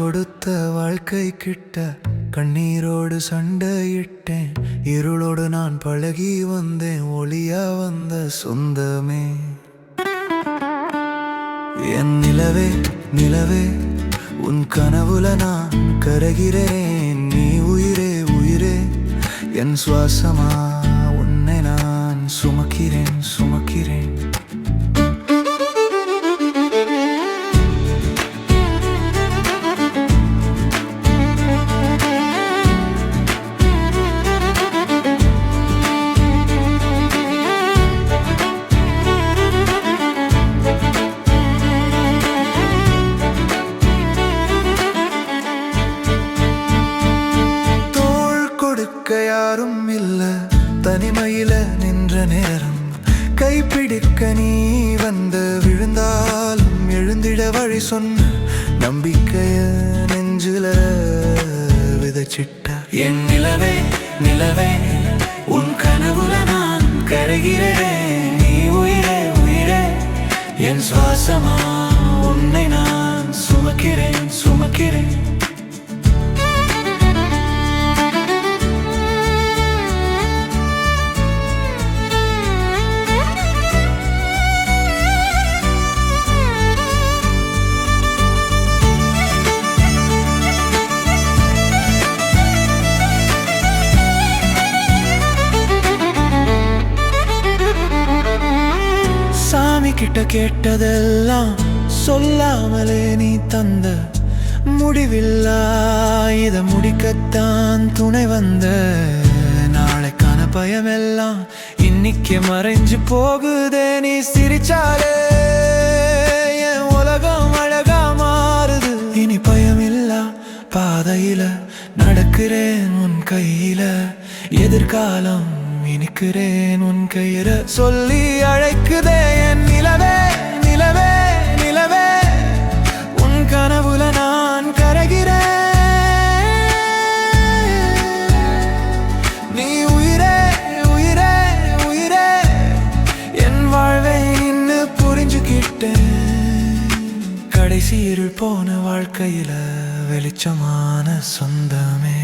கொடுத்த வாழ்க்கை கிட்ட கண்ணீரோடு சண்டையிட்டேன். இருளோடு நான் பழகி வந்தேன், ஒளியா வந்த சொந்தமே. என் நிலவே நிலவே, உன் கனவுல நான் கரைகிறேன். நீ உயிரே உயிரே, என் சுவாசமா உன்னை நான் சுமக்கிறேன் சுமக்கிறேன். யாரும் இல்ல தனிமையில நின்ற நேரம், கைப்பிடிக்க நீ வந்து விழுந்தாலும் எழுந்திட வழி சொன்ன நம்பிக்கைய நெஞ்சில விதைச்சிட்ட. என் நிலவே நிலவே, உன் கனவுல நான் கரைகிறேன். நீ உயிரே உயிரே, என் சுவாசமா உன்னை நான் சுமக்கிறேன் சுமக்கிறேன். கிட்ட கேட்டதெல்லாம் சொல்லாமலே நீ தந்த முடிவில்லா இத முடிக்கத்தான் துணை வந்த. நாளைக்கான பயமெல்லாம் இன்னைக்கு மறைஞ்சு போகுதே. நீ சிரிச்சாலே என் உலகம் அழகா மாறுது. இனி பயமில்லா பாதையில நடக்கிறேன் உன் கையில. எதிர்காலம் இனிக்கிறேன் உன் கையில. சொல்லி அழைக்குதே என் நிலவே நிலவே நிலவே, உன் கனவுல நான் கரைகிறேன். நீ உயிரே உயிரே உயிரே, என் வாழ்வை நின்னு புரிஞ்சுக்கிட்டேன். கடைசி இருள் போன வாழ்க்கையில வெளிச்சமான சொந்தமே.